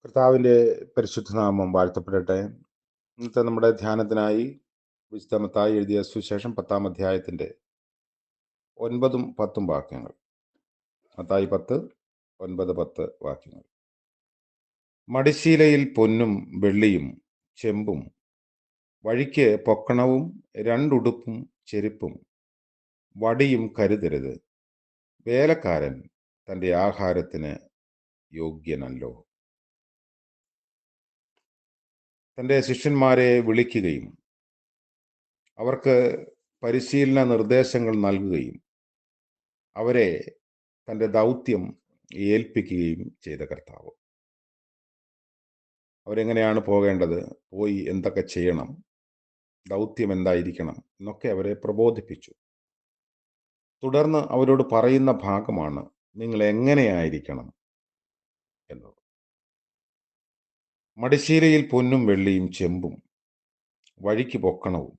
കർത്താവിൻ്റെ പരിശുദ്ധ നാമം വാഴ്ത്തപ്പെടട്ടെ. ഇന്നത്തെ നമ്മുടെ ധ്യാനത്തിനായി വിശുദ്ധ മത്തായി എഴുതിയ സുവിശേഷം 10-ാം അധ്യായത്തിൻ്റെ 9-10 വാക്യങ്ങൾ. മത്തായി 10, 9, 10 വാക്യങ്ങൾ. മടിശീലയിൽ പൊന്നും വെള്ളിയും ചെമ്പും, വഴിക്ക് പൊക്കണവും, രണ്ടുടുപ്പും ചെരുപ്പും, വടിയും കരുതരുത്. വേലക്കാരൻ തൻ്റെ ആഹാരത്തിന് യോഗ്യനല്ലോ. തൻ്റെ ശിഷ്യന്മാരെ വിളിക്കുകയും അവർക്ക് പരിശീലന നിർദ്ദേശങ്ങൾ നൽകുകയും അവരെ തൻ്റെ ദൗത്യം ഏൽപ്പിക്കുകയും ചെയ്ത കർത്താവ്. അവരെങ്ങനെയാണ് പോകേണ്ടത്, പോയി എന്തൊക്കെ ചെയ്യണം, ദൗത്യം എന്തായിരിക്കണം എന്നൊക്കെ അവരെ പ്രബോധിപ്പിച്ചു. തുടർന്ന് അവരോട് പറയുന്ന ഭാഗമാണ് നിങ്ങൾ എങ്ങനെയായിരിക്കണം എന്നത്. മടിശീലയിൽ പൊന്നും വെള്ളിയും ചെമ്പും, വഴിക്ക് പൊക്കണവും,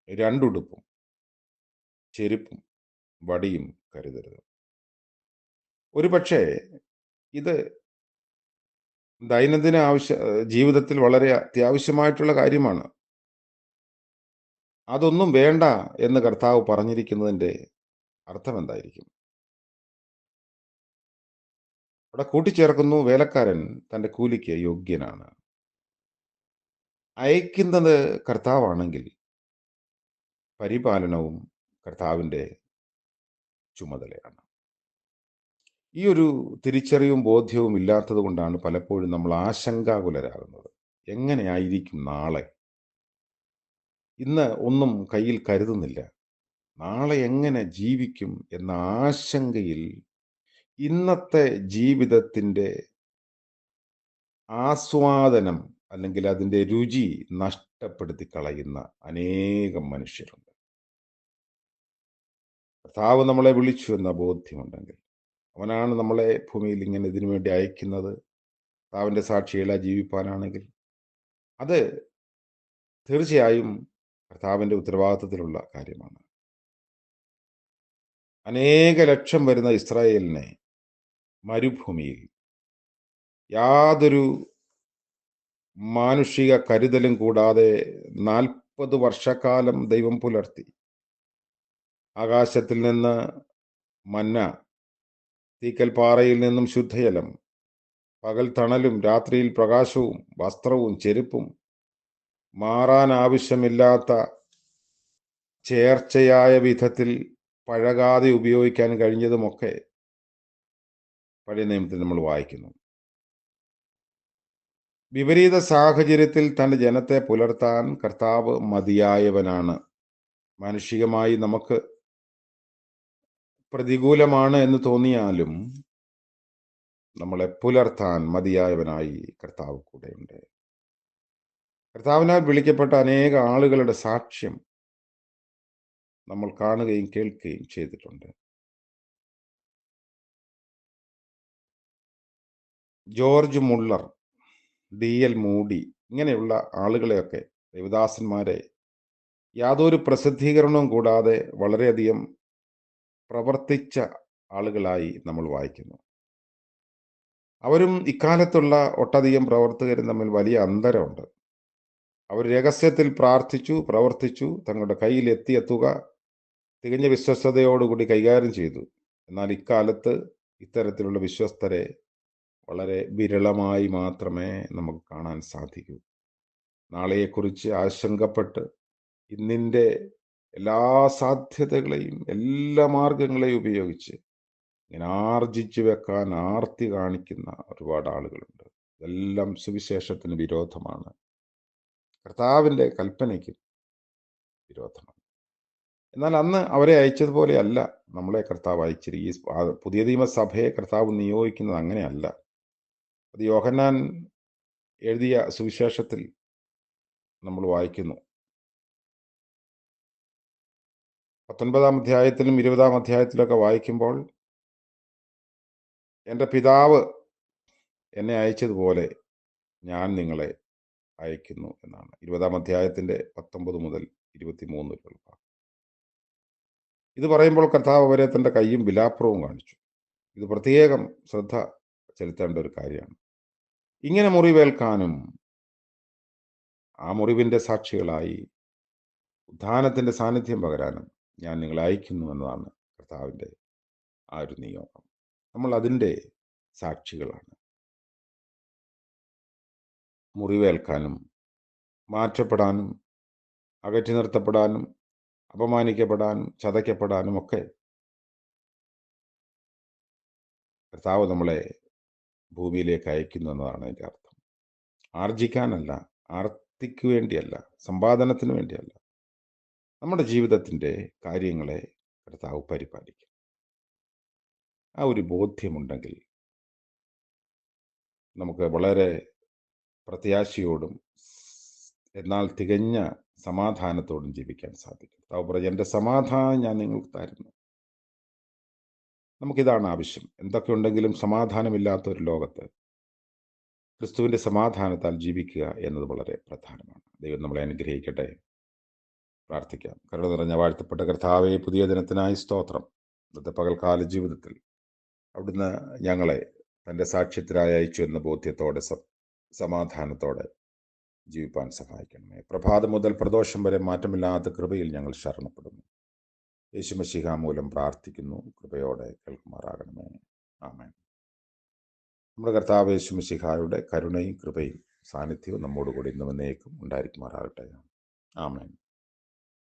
രണ്ടുടുപ്പും ചെരുപ്പും, വടിയും കരുതരുത്. ഒരുപക്ഷെ ഇത് ദൈനംദിന ജീവിതത്തിൽ വളരെ അത്യാവശ്യമായിട്ടുള്ള കാര്യമാണ്. അതൊന്നും വേണ്ട എന്ന് കർത്താവ് പറഞ്ഞിരിക്കുന്നതിൻ്റെ അർത്ഥം എന്തായിരിക്കും? അവിടെ കൂട്ടിച്ചേർക്കുന്നു, വേലക്കാരൻ തൻ്റെ കൂലിക്ക് യോഗ്യനാണ്. അയക്കുന്നത് കർത്താവാണെങ്കിൽ പരിപാലനവും കർത്താവിൻ്റെ ചുമതലയാണ്. ഈ ഒരു തിരിച്ചറിവും ബോധ്യവും ഇല്ലാത്തത് കൊണ്ടാണ് പലപ്പോഴും നമ്മൾ ആശങ്കാകുലരാകുന്നത്. എങ്ങനെയായിരിക്കും നാളെ? ഇന്ന് ഒന്നും കയ്യിൽ കരുതുന്നില്ല. നാളെ എങ്ങനെ ജീവിക്കും എന്ന ആശങ്കയിൽ ഇന്നത്തെ ജീവിതത്തിൻ്റെ ആസ്വാദനം അല്ലെങ്കിൽ അതിൻ്റെ രുചി നഷ്ടപ്പെടുത്തി കളയുന്ന അനേകം മനുഷ്യരുണ്ട്. കർത്താവ് നമ്മളെ വിളിച്ചു എന്ന ബോധ്യമുണ്ടെങ്കിൽ, അവനാണ് നമ്മളെ ഭൂമിയിൽ ഇങ്ങനെ ഇതിനു വേണ്ടി അയക്കുന്നത്, കർത്താവിൻ്റെ സാക്ഷികളായി ജീവിപ്പാനാണെങ്കിൽ, അത് തീർച്ചയായും കർത്താവിൻ്റെ ഉത്തരവാദിത്വത്തിലുള്ള കാര്യമാണ്. അനേക ലക്ഷം വരുന്ന ഇസ്രായേലിനെ മരുഭൂമിയിൽ യാതൊരു മാനുഷിക കരുതലും കൂടാതെ 40 വർഷക്കാലം ദൈവം പുലർത്തി. ആകാശത്തിൽ നിന്ന് മന്ന, തീക്കൽപ്പാറയിൽ നിന്നും ശുദ്ധജലം, പകൽ തണലും രാത്രിയിൽ പ്രകാശവും, വസ്ത്രവും ചെരുപ്പും, മാറാൻ ആവശ്യമില്ലാത്ത ചേർച്ചയായ വിധത്തിൽ പഴകാതെ ഉപയോഗിക്കാൻ കഴിഞ്ഞതുമൊക്കെ പഴയ നിയമത്തിൽ നമ്മൾ വായിക്കുന്നു. വിപരീത സാഹചര്യത്തിൽ തൻ്റെ ജനത്തെ പുലർത്താൻ കർത്താവ് മതിയായവനാണ്. മാനുഷികമായി നമുക്ക് പ്രതികൂലമാണ് എന്ന് തോന്നിയാലും നമ്മളെ പുലർത്താൻ മതിയായവനായി കർത്താവ് കൂടെയുണ്ട്. കർത്താവിനാൽ വിളിക്കപ്പെട്ട അനേക ആളുകളുടെ സാക്ഷ്യം നമ്മൾ കാണുകയും കേൾക്കുകയും ചെയ്തിട്ടുണ്ട്. George Muller, D.L. മൂഡി, ഇങ്ങനെയുള്ള ആളുകളെയൊക്കെ, ദേവദാസന്മാരെ യാതൊരു പ്രസിദ്ധീകരണവും കൂടാതെ വളരെയധികം പ്രവർത്തിച്ച ആളുകളായി നമ്മൾ വായിക്കുന്നു. അവരും ഇക്കാലത്തുള്ള ഒട്ടധികം പ്രവർത്തകരും തമ്മിൽ വലിയ അന്തരമുണ്ട്. അവർ രഹസ്യത്തിൽ പ്രാർത്ഥിച്ചു, പ്രവർത്തിച്ചു, തങ്ങളുടെ കയ്യിലെത്തിയ തുക തികഞ്ഞ വിശ്വസ്തയോടുകൂടി കൈകാര്യം ചെയ്തു. എന്നാൽ ഇക്കാലത്ത് ഇത്തരത്തിലുള്ള വിശ്വസ്തരെ വളരെ വിരളമായി മാത്രമേ നമുക്ക് കാണാൻ സാധിക്കൂ. നാളെയെക്കുറിച്ച് ആശങ്കപ്പെട്ട് ഇന്നിൻ്റെ എല്ലാ സാധ്യതകളെയും എല്ലാ മാർഗങ്ങളെയും ഉപയോഗിച്ച് ഇങ്ങനെ ആർജിച്ചു വെക്കാൻ ആർത്തി കാണിക്കുന്ന ഒരുപാട് ആളുകളുണ്ട്. ഇതെല്ലാം സുവിശേഷത്തിന് വിരോധമാണ്, കർത്താവിൻ്റെ കൽപ്പനയ്ക്ക് വിരോധമാണ്. എന്നാൽ അന്ന് അവരെ അയച്ചതുപോലെയല്ല നമ്മളെ കർത്താവ് അയച്ചിരിക്കും. ഈ പുതിയ നിയമസഭയെ കർത്താവ് നിയോഗിക്കുന്നത് അങ്ങനെയല്ല. അത് യോഹന്നാൻ എഴുതിയ സുവിശേഷത്തിൽ നമ്മൾ വായിക്കുന്നു. 19-ാം അധ്യായത്തിലും 20-ാം അധ്യായത്തിലൊക്കെ വായിക്കുമ്പോൾ, എൻ്റെ പിതാവ് എന്നെ അയച്ചതുപോലെ ഞാൻ നിങ്ങളെ അയക്കുന്നു എന്നാണ് 20-ാം അധ്യായത്തിൻ്റെ 19 മുതൽ 23 വരെയുള്ള. ഇത് പറയുമ്പോൾ കർത്താവ് അവരെ തൻ്റെ കയ്യും വിലാപ്പുറവും കാണിച്ചു. ഇത് പ്രത്യേകം ശ്രദ്ധ ചെലുത്തേണ്ട ഒരു കാര്യമാണ്. ഇങ്ങനെ മുറിവേൽക്കാനും ആ മുറിവിൻ്റെ സാക്ഷികളായി ഉത്ഥാനത്തിൻ്റെ സാന്നിധ്യം പകരാനും ഞാൻ നിങ്ങളെ അയക്കുന്നു എന്നതാണ് കർത്താവിൻ്റെ ആ ഒരു നിയോഗം. നമ്മൾ അതിൻ്റെ സാക്ഷികളാണ്. മുറിവേൽക്കാനും മാറ്റപ്പെടാനും അകറ്റി നിർത്തപ്പെടാനും അപമാനിക്കപ്പെടാനും ചതയ്ക്കപ്പെടാനും ഒക്കെ കർത്താവ് നമ്മളെ ഭൂമിയിലേക്ക് അയക്കുന്നു എന്നതാണ് അതിൻ്റെ അർത്ഥം. ആർജിക്കാനല്ല, ആർത്തിക്ക് വേണ്ടിയല്ല, സമ്പാദനത്തിന് വേണ്ടിയല്ല. നമ്മുടെ ജീവിതത്തിൻ്റെ കാര്യങ്ങളെ കർത്താവ് പരിപാലിക്കും. ആ ഒരു ബോധ്യമുണ്ടെങ്കിൽ നമുക്ക് വളരെ പ്രത്യാശയോടും എന്നാൽ തികഞ്ഞ സമാധാനത്തോടും ജീവിക്കാൻ സാധിക്കും. കർത്താവ് പറഞ്ഞു, എൻ്റെ സമാധാനം ഞാൻ നിങ്ങൾക്ക് തരുന്നു. നമുക്കിതാണ് ആവശ്യം. എന്തൊക്കെ ഉണ്ടെങ്കിലും സമാധാനമില്ലാത്ത ഒരു ലോകത്ത് ക്രിസ്തുവിൻ്റെ സമാധാനത്താൽ ജീവിക്കുക എന്നത് വളരെ പ്രധാനമാണ്. ദൈവം നമ്മളെ അനുഗ്രഹിക്കട്ടെ. പ്രാർത്ഥിക്കാം. കരുണ നിറഞ്ഞ വാഴ്ത്തപ്പെട്ട കർത്താവേ, പുതിയ ദിനത്തിനായി സ്തോത്രം. ഇന്നത്തെ പകൽക്കാല ജീവിതത്തിൽ അവിടുന്ന് ഞങ്ങളെ തൻ്റെ സാക്ഷ്യത്തിനായി അയച്ചു എന്ന ബോധ്യത്തോടെ സമാധാനത്തോടെ ജീവിപ്പാൻ സഹായിക്കണമേ. പ്രഭാതം മുതൽ പ്രദോഷം വരെ മാറ്റമില്ലാത്ത കൃപയിൽ ഞങ്ങൾ ശരണപ്പെടുന്നു. യേശുമശിഹ മൂലം പ്രാർത്ഥിക്കുന്നു. കൃപയോടെ കേൾക്കുമാറാകണമേ. ആമേൻ. നമ്മുടെ കർത്താവ് യേശുമശിഹായുടെ കരുണയും കൃപയും സാന്നിധ്യവും നമ്മോടുകൂടി ഇന്നും എന്നേക്കും ഉണ്ടായിരിക്കുമാറാകട്ടെ. ആമേൻ.